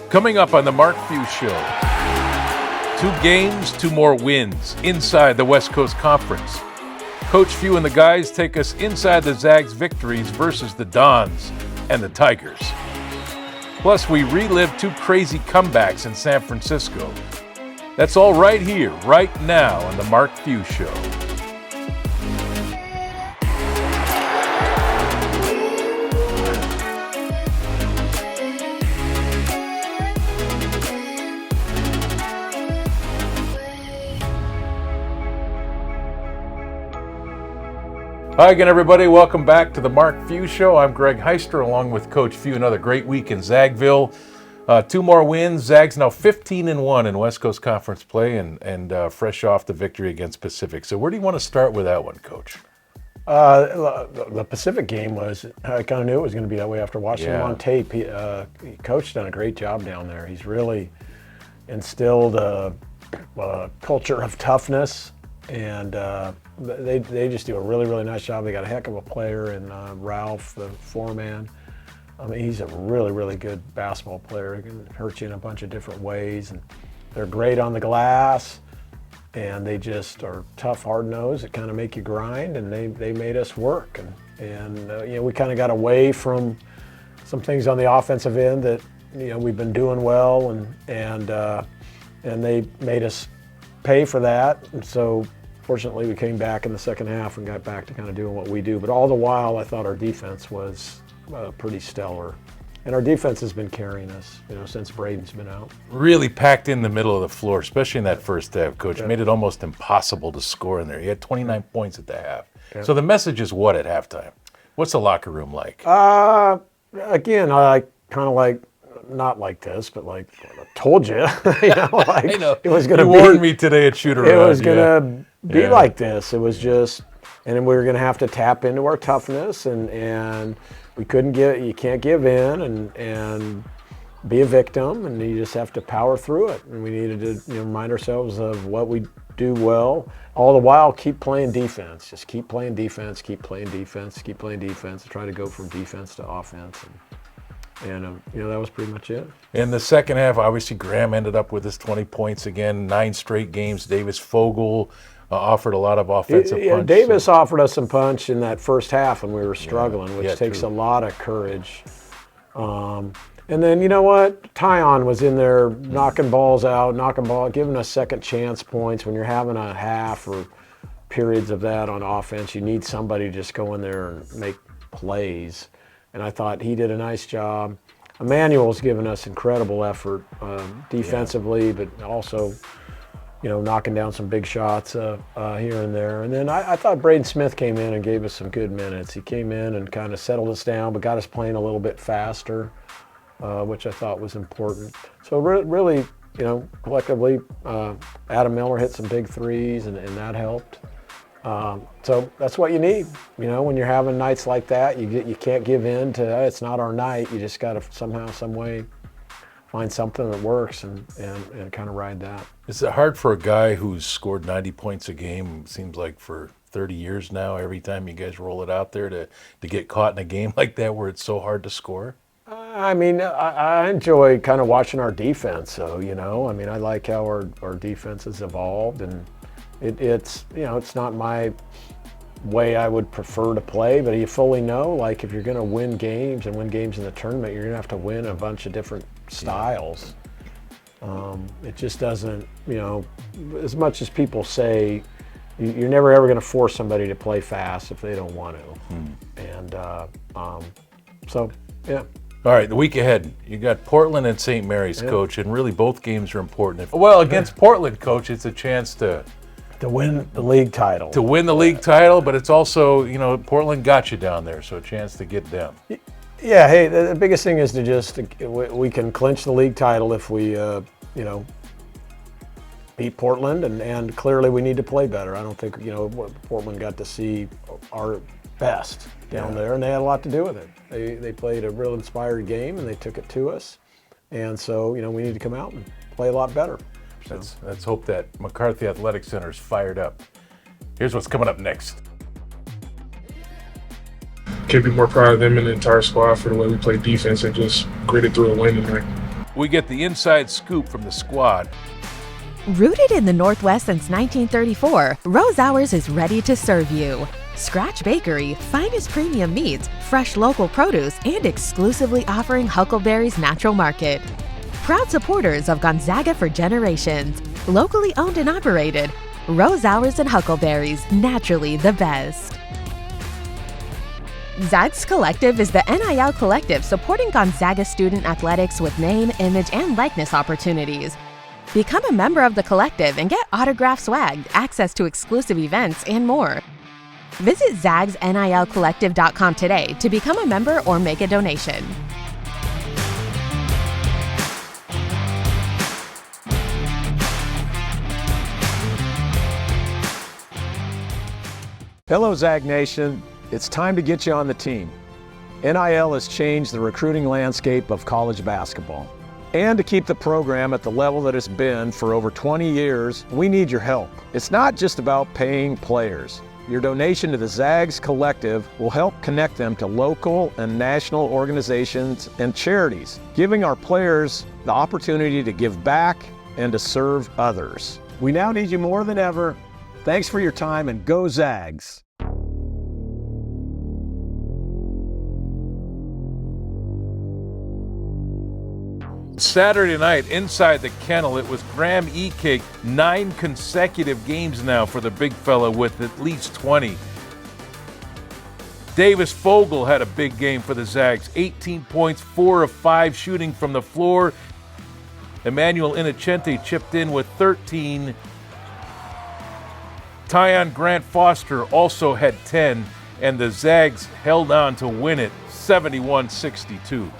Coming up on the Mark Few Show, 2 games, 2 more wins inside the West Coast Conference. Coach Few and the guys take us inside the Zags' victories versus the Dons and the Tigers. Plus, we relive 2 crazy comebacks in San Francisco. That's all right here, right now on the Mark Few Show. Hi again, everybody. Welcome back to the Mark Few Show. I'm Greg Heister, along with Coach Few. Another great week in Zagville. 2 more wins. Zags now 15-1 in West Coast Conference play and fresh off the victory against Pacific. So where do you want to start with that one, Coach? The Pacific game was, I kind of knew it was going to be that way after watching him on tape. Coach done a great job down there. He's really instilled a culture of toughness, and they just do a really, really nice job. They got a heck of a player in Ralph, the foreman. I mean, he's a really, really good basketball player. He can hurt you in a bunch of different ways. And they're great on the glass, and they just are tough, hard-nosed that kind of make you grind, and they made us work. And we kind of got away from some things on the offensive end that, we've been doing well, and they made us pay for that. And so fortunately, we came back in the second half and got back to kind of doing what we do. But all the while, I thought our defense was pretty stellar. And our defense has been carrying us, since Braeden's been out. Really packed in the middle of the floor, especially in that first half, Coach. Yeah. Made it almost impossible to score in there. He had 29 points at the half. Yeah. So the message is what at halftime? What's the locker room like? Again, I kind of like, not like this, but like, I told you, I know. It was going to be. You warned me today at shoot around. It was going to be like this. It was just, and then we were going to have to tap into our toughness, and we couldn't you can't give in and be a victim, and you just have to power through it. And we needed to remind ourselves of what we do well. All the while, keep playing defense. Just keep playing defense, keep playing defense, keep playing defense. Try to go from defense to offense. And that was pretty much it. In the second half, obviously, Graham ended up with his 20 points again, 9 straight games. Davis Fogle offered a lot of offensive punch. Davis offered us some punch in that first half when we were struggling, which takes a lot of courage. And then, you know what? Tyon was in there knocking balls out, giving us second chance points. When you're having a half or periods of that on offense, you need somebody to just go in there and make plays. And I thought he did a nice job. Emmanuel's given us incredible effort defensively, but also, knocking down some big shots here and there. And then I thought Braeden Smith came in and gave us some good minutes. He came in and kind of settled us down, but got us playing a little bit faster, which I thought was important. So really, collectively, Adam Miller hit some big threes, and that helped. So that's what you need. When you're having nights like that, you can't give in to it's not our night. You just got to somehow, some way, find something that works and kind of ride that. Is it hard for a guy who's scored 90 points a game, seems like for 30 years now, every time you guys roll it out there to get caught in a game like that where it's so hard to score? I enjoy kind of watching our defense. So, I like how our defense has evolved, and it's not my way I would prefer to play, but you fully know, like, if you're going to win games in the tournament, you're going to have to win a bunch of different styles. It just doesn't, as much as people say, you're never ever going to force somebody to play fast if they don't want to. And so, yeah. All right, the week ahead, you got Portland and St. Mary's, Coach, and really both games are important. Well, against Portland, Coach, it's a chance to win the league title. To win the league title, but it's also, Portland got you down there, so a chance to get them. Yeah, hey, the biggest thing is we can clinch the league title if we, beat Portland, and clearly we need to play better. I don't think, Portland got to see our best down there, and they had a lot to do with it. They played a real inspired game, and they took it to us. And so, we need to come out and play a lot better. So. Let's hope that McCarthy Athletic Center is fired up. Here's what's coming up next. Can't be more proud of them and the entire squad for the way we played defense and just gritted through a win tonight. We get the inside scoop from the squad. Rooted in the Northwest since 1934, Rose Hours is ready to serve you. Scratch Bakery, finest premium meats, fresh local produce, and exclusively offering Huckleberry's Natural Market. Proud supporters of Gonzaga for generations. Locally owned and operated. Rose Hours and Huckleberries, naturally the best. Zags Collective is the NIL collective supporting Gonzaga student athletics with name, image, and likeness opportunities. Become a member of the collective and get autograph swag, access to exclusive events, and more. Visit zagsnilcollective.com today to become a member or make a donation. Hello, Zag Nation. It's time to get you on the team. NIL has changed the recruiting landscape of college basketball. And to keep the program at the level that it's been for over 20 years, we need your help. It's not just about paying players. Your donation to the Zags Collective will help connect them to local and national organizations and charities, giving our players the opportunity to give back and to serve others. We now need you more than ever. Thanks for your time, and go Zags! Saturday night, inside the kennel, it was Graham Ike, 9 consecutive games now for the big fella with at least 20. Davis Fogle had a big game for the Zags, 18 points, 4 of 5 shooting from the floor. Emmanuel Innocenti chipped in with 13. Tyon Grant Foster also had 10, and the Zags held on to win it 71-62.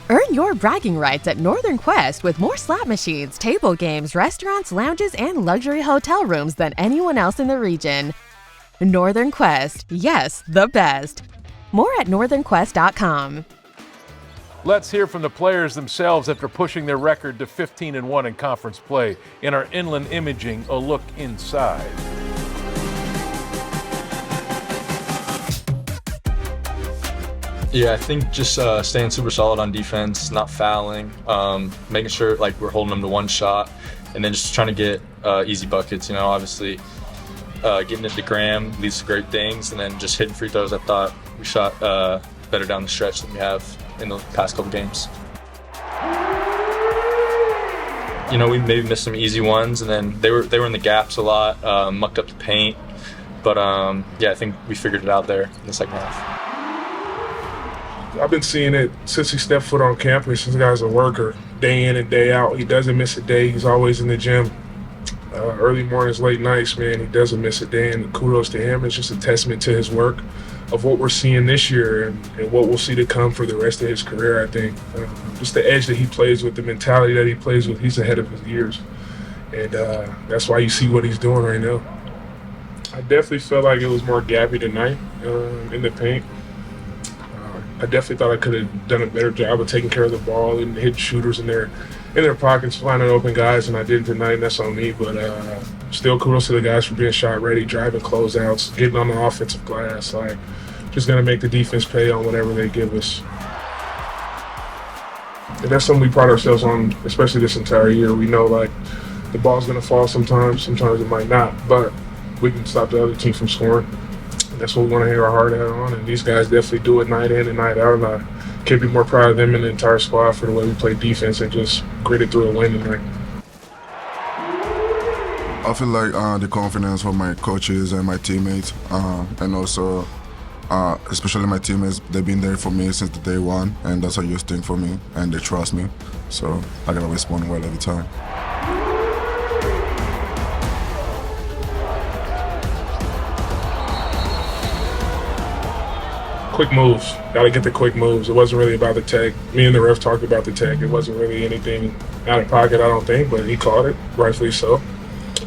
Earn your bragging rights at Northern Quest with more slot machines, table games, restaurants, lounges, and luxury hotel rooms than anyone else in the region. Northern Quest, yes, the best. More at northernquest.com. Let's hear from the players themselves after pushing their record to 15-1 in conference play. In our Inland Imaging, a look inside. Yeah, I think just staying super solid on defense, not fouling, making sure like we're holding them to one shot, and then just trying to get easy buckets. You know, obviously getting into Graham leads to great things, and then just hitting free throws. I thought we shot better down the stretch than we have in the past couple games. You know, we maybe missed some easy ones, and then they were in the gaps a lot, mucked up the paint. But yeah, I think we figured it out there in the second half. I've been seeing it since he stepped foot on campus. This guy's a worker, day in and day out. He doesn't miss a day. He's always in the gym. Early mornings, late nights, man, he doesn't miss a day, and kudos to him. It's just a testament to his work of what we're seeing this year and what we'll see to come for the rest of his career, I think. Just the edge that he plays with, the mentality that he plays with, he's ahead of his years. And that's why you see what he's doing right now. I definitely felt like it was more gappy tonight in the paint. I definitely thought I could have done a better job of taking care of the ball and hitting shooters in their pockets, finding open guys, and I did tonight, and that's on me. But still kudos to the guys for being shot ready, driving closeouts, getting on the offensive glass. Like, just going to make the defense pay on whatever they give us. And that's something we pride ourselves on, especially this entire year. We know, like, the ball's going to fall sometimes it might not, but we can stop the other team from scoring. And that's what we want to hang our heart out on, and these guys definitely do it night in and night out, and I can't be more proud of them and the entire squad for the way we play defense and just gritted through a win tonight. I feel like the confidence for my coaches and my teammates, and also especially my teammates, they've been there for me since the day one, and that's a huge thing for me, and they trust me, so I gotta respond well every time. Quick moves. Got to get the quick moves. It wasn't really about the tech. Me and the ref talked about the tech. It wasn't really anything out of pocket, I don't think, but he caught it, rightfully so.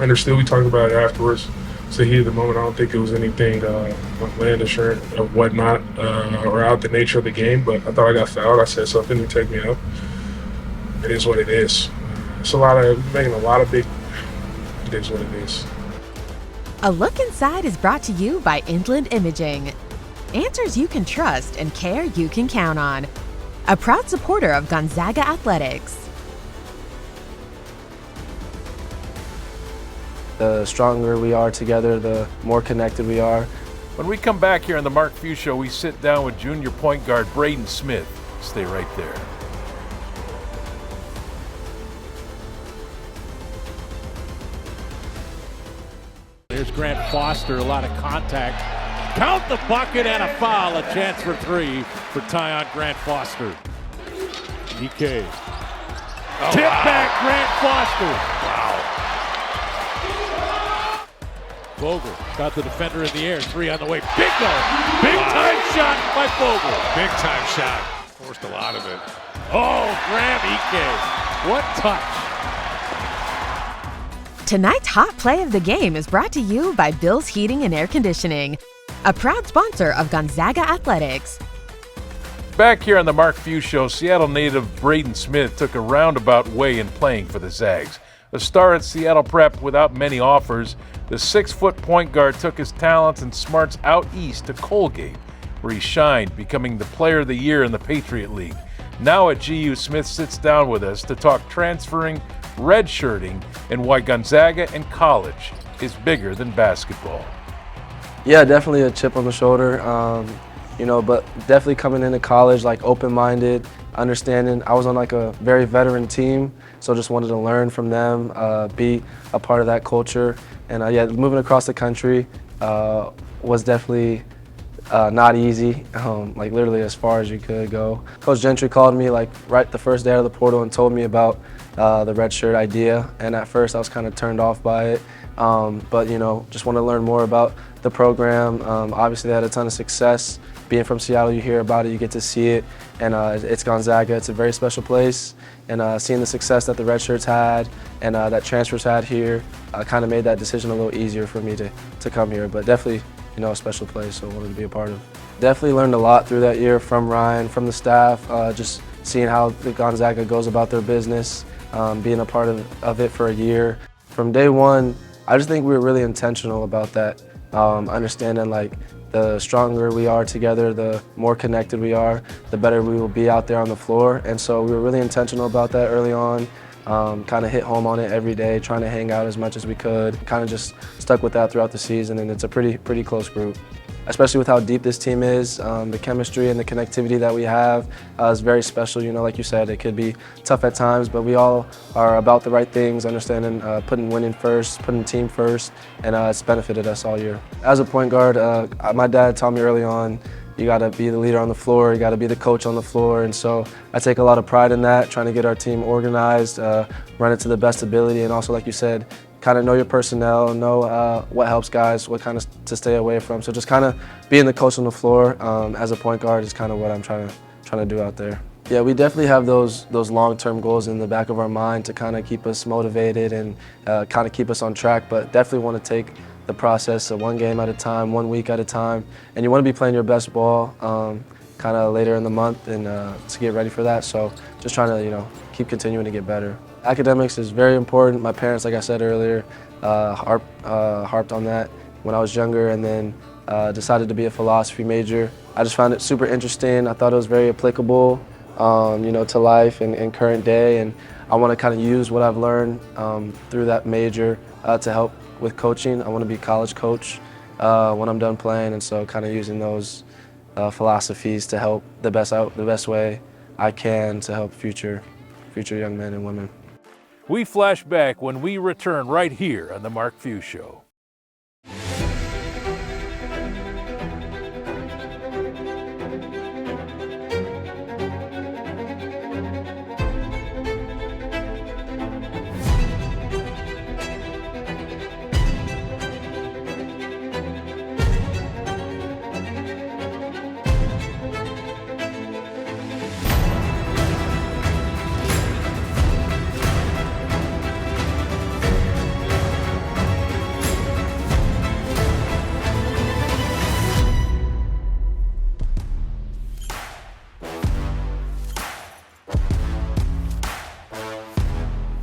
Understood. We talked about it afterwards. So he, at the moment, I don't think it was anything outlandish or whatnot, or out the nature of the game, but I thought I got fouled. I said something to take me out. It is what it is. It's making a lot of big, it is what it is. A Look Inside is brought to you by Inland Imaging. Answers you can trust and care you can count on. a proud supporter of Gonzaga athletics. The stronger we are together, the more connected we are. When we come back here on the Mark Few Show, we sit down with junior point guard Braeden Smith. Stay right there. There's Grant Foster, a lot of contact. Count the bucket and a foul. A chance for three for Tyon Grant Foster. Ike. Tip back Grant Foster. Wow. Fogle got the defender in the air. Three on the way. Bingo! Big time shot by Fogle. Big time shot. Forced a lot of it. Oh, grab Ike. What touch. Tonight's hot play of the game is brought to you by Bill's Heating and Air Conditioning, a proud sponsor of Gonzaga athletics. Back here on the Mark Few Show, Seattle native Braeden Smith took a roundabout way in playing for the Zags. A star at Seattle Prep without many offers, the 6-foot point guard took his talents and smarts out east to Colgate, where he shined, becoming the Player of the Year in the Patriot League. Now at GU, Smith sits down with us to talk transferring, redshirting, and why Gonzaga and college is bigger than basketball. Yeah, definitely a chip on the shoulder, but definitely coming into college, like open-minded, understanding. I was on like a very veteran team, so just wanted to learn from them, be a part of that culture. And moving across the country was definitely not easy, like literally as far as you could go. Coach Gentry called me like right the first day out of the portal and told me about the redshirt idea, and at first I was kind of turned off by it, but just want to learn more about the program. Obviously they had a ton of success. Being from Seattle, you hear about it, you get to see it, and it's Gonzaga. It's a very special place, and seeing the success that the redshirts had and that transfers had here kind of made that decision a little easier for me to come here, but definitely a special place, so I wanted to be a part of. Definitely learned a lot through that year from Ryan, from the staff, just seeing how the Gonzaga goes about their business, being a part of it for a year. From day one, I just think we were really intentional about that, understanding like the stronger we are together, the more connected we are, the better we will be out there on the floor. And so we were really intentional about that early on, kind of hit home on it every day, trying to hang out as much as we could, kind of just stuck with that throughout the season, and it's a pretty close group. Especially with how deep this team is, the chemistry and the connectivity that we have is very special. Like you said, it could be tough at times, but we all are about the right things, understanding putting winning first, putting the team first, and it's benefited us all year. As a point guard, my dad taught me early on, you got to be the leader on the floor, you got to be the coach on the floor, and so I take a lot of pride in that, trying to get our team organized, run it to the best ability, and also, like you said, kind of know your personnel, know what helps guys, what kind of to stay away from. So just kind of being the coach on the floor as a point guard is kind of what I'm trying to do out there. Yeah, we definitely have those long-term goals in the back of our mind to kind of keep us motivated and kind of keep us on track, but definitely want to take the process one game at a time, 1 week at a time, and you want to be playing your best ball kind of later in the month and to get ready for that. So just trying to keep continuing to get better. Academics is very important. My parents, like I said earlier, harped on that when I was younger, and then decided to be a philosophy major. I just found it super interesting. I thought it was very applicable, to life and current day, and I want to kind of use what I've learned through that major to help with coaching. I want to be a college coach when I'm done playing, and so kind of using those philosophies to help the best way I can to help future young men and women. We flash back when we return right here on the Mark Few Show.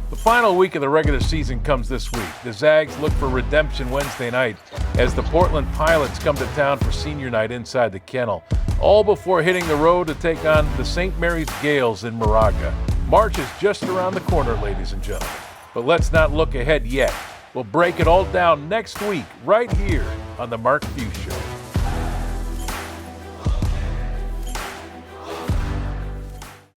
The final week of the regular season comes this week. The Zags look for redemption Wednesday night as the Portland Pilots come to town for senior night inside the Kennel. all before hitting the road to take on the St. Mary's Gales in Moraga. March is just around the corner, ladies and gentlemen. But let's not look ahead yet. We'll break it all down next week, right here on The Mark Few Show.